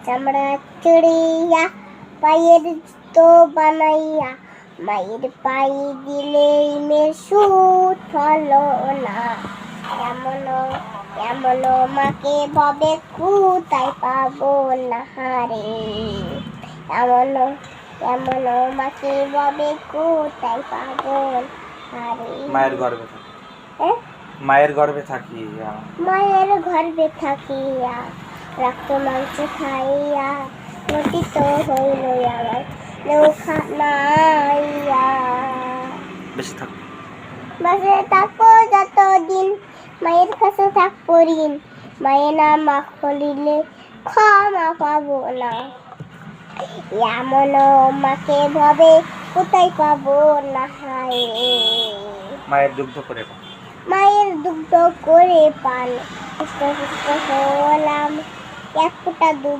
চামড়া চড়িয়া পায়ের তো বানাইয়া মায়ের পায়ে দিলেই মেয়ের সুখ হলো না। এমন এমন মাকে ববে কোথায় পাবো না রে, এমন এমন মাকে ববে কোথায় পাবো না রে। মায়ের গর্ভে থাকি, হ্যাঁ? মায়ের গর্ভে থাকি, মায়ের গর্ভে থাকিয়া রক্ত মাংস খাইয়া নটিত হইল আমার নৌকা নাইয়া। বেশি থাক। বাসে থাকবো যতদিন মায়ের কাছে থাকবো ঋণ, মায়ের না মাখ করিলে ক্ষমা পাবো না। এমন মাকে ভাবে কোথায় পাবো না হায়। মায়ের দুগ্ধ করে পান, মায়ের দুগ্ধ করে পান, পুষ্ট পুষ্ট হলাম এক ফোঁটা দুধ